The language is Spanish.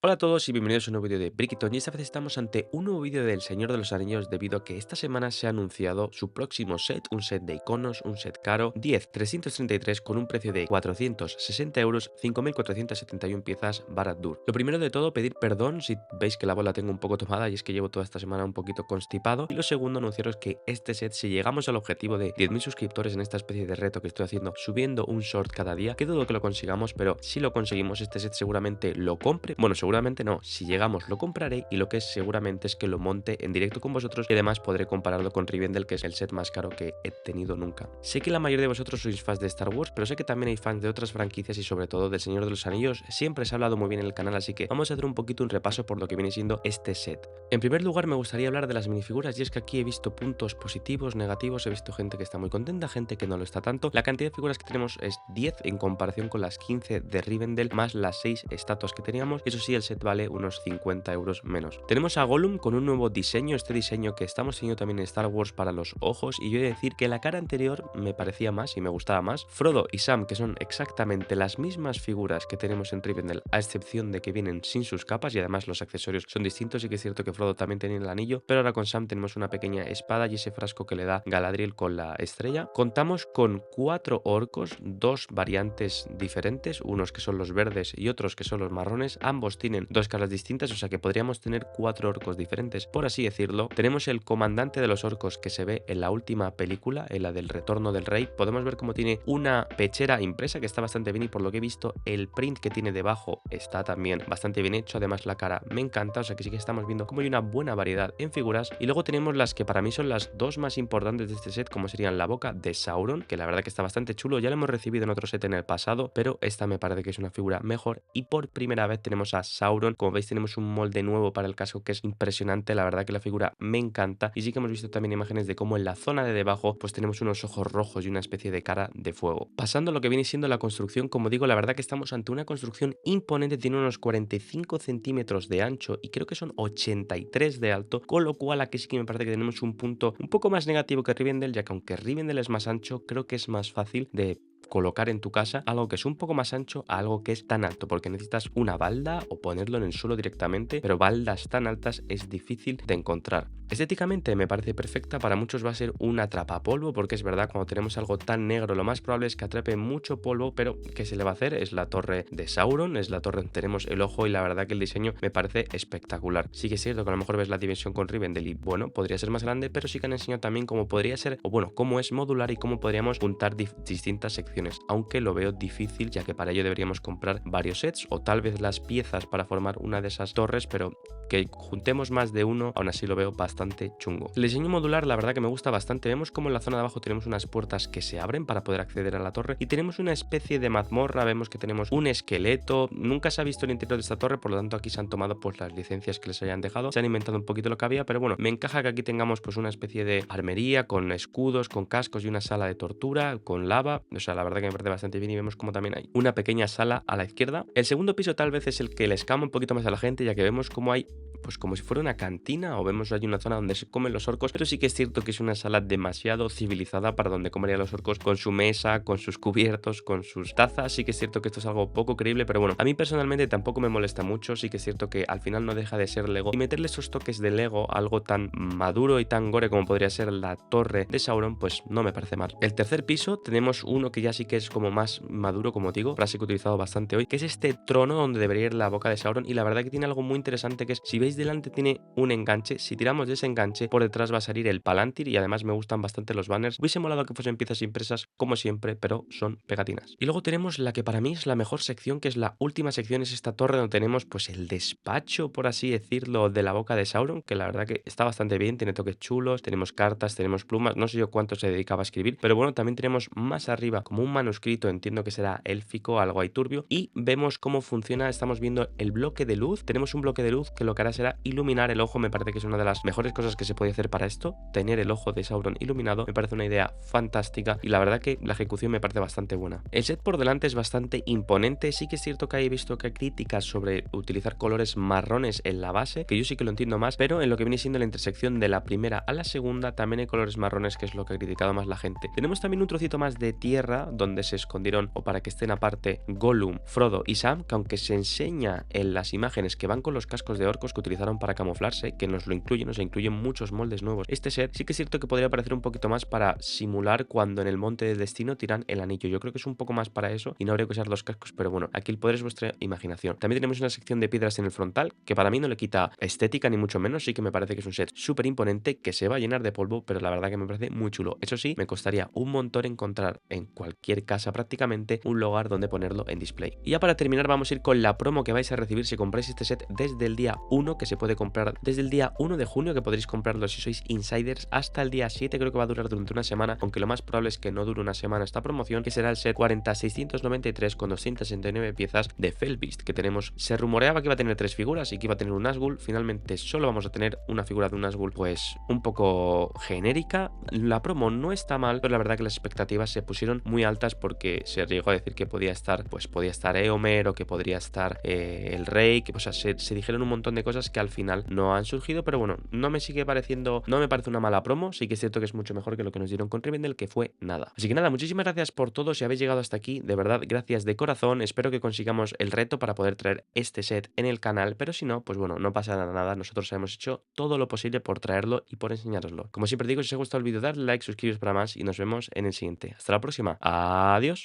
Hola a todos y bienvenidos a un nuevo vídeo de Brickton, y esta vez estamos ante un nuevo vídeo del Señor de los Anillos debido a que esta semana se ha anunciado su próximo set, un set de iconos, un set caro, 10 333 con un precio de 460 euros, 5.471 piezas Barad-dûr. Lo primero de todo, pedir perdón si veis que la voz la tengo un poco tomada y es que llevo toda esta semana un poquito constipado. Y lo segundo, anunciaros que este set, si llegamos al objetivo de 10.000 suscriptores en esta especie de reto que estoy haciendo, subiendo un short cada día, que dudo que lo consigamos, pero si lo conseguimos este set seguramente lo compre. Bueno, seguramente no, si llegamos lo compraré, y lo que es seguramente es que lo monte en directo con vosotros y además podré compararlo con Rivendell, que es el set más caro que he tenido nunca. Sé que la mayoría de vosotros sois fans de Star Wars, pero sé que también hay fans de otras franquicias y sobre todo del Señor de los Anillos. Siempre se ha hablado muy bien en el canal, así que vamos a hacer un poquito un repaso por lo que viene siendo este set. En primer lugar, me gustaría hablar de las minifiguras, y es que aquí he visto puntos positivos, negativos, he visto gente que está muy contenta, gente que no lo está tanto. La cantidad de figuras que tenemos es 10 en comparación con las 15 de Rivendell, más las 6 estatuas que teníamos. Eso sí, el set vale unos 50 euros menos. Tenemos a Gollum con un nuevo diseño, este diseño que estamos teniendo también en Star Wars para los ojos, y yo he de decir que la cara anterior me parecía más y me gustaba más. Frodo y Sam, que son exactamente las mismas figuras que tenemos en Rivendell, a excepción de que vienen sin sus capas y además los accesorios son distintos. Y que es cierto que Frodo también tenía el anillo, pero ahora con Sam tenemos una pequeña espada y ese frasco que le da Galadriel con la estrella. Contamos con 4 orcos, 2 variantes diferentes, unos que son los verdes y otros que son los marrones. Ambos tienen 2 caras distintas, o sea que podríamos tener 4 orcos diferentes, por así decirlo. Tenemos el comandante de los orcos que se ve en la última película, en la del Retorno del Rey. Podemos ver cómo tiene una pechera impresa que está bastante bien, y por lo que he visto el print que tiene debajo está también bastante bien hecho. Además la cara me encanta, o sea que sí que estamos viendo como hay una buena variedad en figuras. Y luego tenemos las que para mí son las 2 más importantes de este set, como serían la boca de Sauron, que la verdad que está bastante chulo, ya lo hemos recibido en otro set en el pasado, pero esta me parece que es una figura mejor. Y por primera vez tenemos a Sauron, como veis tenemos un molde nuevo para el casco que es impresionante, la verdad que la figura me encanta. Y sí que hemos visto también imágenes de cómo en la zona de debajo pues tenemos unos ojos rojos y una especie de cara de fuego. Pasando a lo que viene siendo la construcción, como digo, la verdad que estamos ante una construcción imponente, tiene unos 45 centímetros de ancho y creo que son 83 de alto, con lo cual aquí sí que me parece que tenemos un punto un poco más negativo que Rivendell, ya que aunque Rivendell es más ancho, creo que es más fácil de colocar en tu casa algo que es un poco más ancho a algo que es tan alto, porque necesitas una balda o ponerlo en el suelo directamente, pero baldas tan altas es difícil de encontrar. Estéticamente me parece perfecta, para muchos va a ser un atrapapolvo, porque es verdad, cuando tenemos algo tan negro lo más probable es que atrape mucho polvo, pero ¿qué se le va a hacer? Es la torre de Sauron, es la torre donde tenemos el ojo, y la verdad que el diseño me parece espectacular. Sí que es cierto que a lo mejor ves la dimensión con Rivendell y bueno, podría ser más grande, pero sí que han enseñado también cómo podría ser, o bueno, cómo es modular y cómo podríamos juntar distintas secciones, aunque lo veo difícil, ya que para ello deberíamos comprar varios sets o tal vez las piezas para formar una de esas torres, pero que juntemos más de uno, aún así lo veo bastante chungo. El diseño modular la verdad que me gusta bastante. Vemos como en la zona de abajo tenemos unas puertas que se abren para poder acceder a la torre, y tenemos una especie de mazmorra. Vemos que tenemos un esqueleto, nunca se ha visto el interior de esta torre, por lo tanto aquí se han tomado pues las licencias que les hayan dejado, se han inventado un poquito lo que había, pero bueno, me encaja que aquí tengamos pues una especie de armería con escudos, con cascos y una sala de tortura con lava. O sea, la verdad que me parece bastante bien, y vemos como también hay una pequeña sala a la izquierda. El segundo piso tal vez es el que le escama un poquito más a la gente, ya que vemos como hay pues como si fuera una cantina, o vemos hay una zona donde se comen los orcos, pero sí que es cierto que es una sala demasiado civilizada para donde comerían los orcos, con su mesa, con sus cubiertos, con sus tazas. Sí que es cierto que esto es algo poco creíble, pero bueno, a mí personalmente tampoco me molesta mucho. Sí que es cierto que al final no deja de ser Lego, y meterle esos toques de Lego a algo tan maduro y tan gore como podría ser la torre de Sauron, pues no me parece mal. El tercer piso tenemos uno que ya sí que es como más maduro, como digo, frase que he utilizado bastante hoy, que es este trono donde debería ir la boca de Sauron, y la verdad que tiene algo muy interesante, que es, si veis delante tiene un enganche, si tiramos de ese enganche por detrás va a salir el Palantir, y además me gustan bastante los banners. Hubiese molado que fuesen piezas impresas como siempre, pero son pegatinas. Y luego tenemos la que para mí es la mejor sección, que es la última sección, es esta torre donde tenemos pues el despacho, por así decirlo, de la boca de Sauron, que la verdad que está bastante bien, tiene toques chulos, tenemos cartas, tenemos plumas, no sé yo cuánto se dedicaba a escribir, pero bueno, también tenemos más arriba como un manuscrito, entiendo que será élfico, algo ahí turbio, y vemos cómo funciona. Estamos viendo el bloque de luz, tenemos un bloque de luz que lo que hará será manera iluminar el ojo me parece que es una de las mejores cosas que se puede hacer para esto. Tener el ojo de Sauron iluminado me parece una idea fantástica y la verdad que la ejecución me parece bastante buena. El set por delante es bastante imponente, sí que es cierto que he visto que hay críticas sobre utilizar colores marrones en la base, que yo sí que lo entiendo más, pero en lo que viene siendo la intersección de la primera a la segunda también hay colores marrones, que es lo que ha criticado más la gente. Tenemos también un trocito más de tierra donde se escondieron, o para que estén aparte, Gollum, Frodo y Sam, que aunque se enseña en las imágenes que van con los cascos de orcos que utilizaron para camuflarse, que nos lo incluyen, nos incluyen muchos moldes nuevos. Este set sí que es cierto que podría parecer un poquito más para simular cuando en el monte del destino tiran el anillo. Yo creo que es un poco más para eso y no habría que usar los cascos, pero bueno, aquí el poder es vuestra imaginación. También tenemos una sección de piedras en el frontal, que para mí no le quita estética ni mucho menos, sí que me parece que es un set súper imponente, que se va a llenar de polvo, pero la verdad que me parece muy chulo. Eso sí, me costaría un montón encontrar en cualquier casa prácticamente un lugar donde ponerlo en display. Y ya para terminar vamos a ir con la promo que vais a recibir si compráis este set desde el día 1, que se puede comprar desde el día 1 de junio, que podréis comprarlo si sois insiders, hasta el día 7, creo que va a durar durante una semana, aunque lo más probable es que no dure una semana esta promoción, que será el set 40693 con 269 piezas de Felbeast que tenemos. Se rumoreaba que iba a tener 3 figuras y que iba a tener un Nazgûl, finalmente solo vamos a tener una figura de un Nazgûl pues un poco genérica. La promo no está mal, pero la verdad que las expectativas se pusieron muy altas porque se llegó a decir que podía estar, pues podía estar Éomer o que podría estar el Rey, que o sea, se dijeron un montón de cosas que al final no han surgido, pero bueno, no me sigue pareciendo, no me parece una mala promo, sí que es cierto que es mucho mejor que lo que nos dieron con Rivendell, que fue nada. Así que nada, muchísimas gracias por todo, si habéis llegado hasta aquí, de verdad, gracias de corazón, espero que consigamos el reto para poder traer este set en el canal, pero si no, pues bueno, no pasa nada, nosotros hemos hecho todo lo posible por traerlo y por enseñároslo. Como siempre digo, si os ha gustado el vídeo, darle like, suscribiros para más y nos vemos en el siguiente. Hasta la próxima, adiós.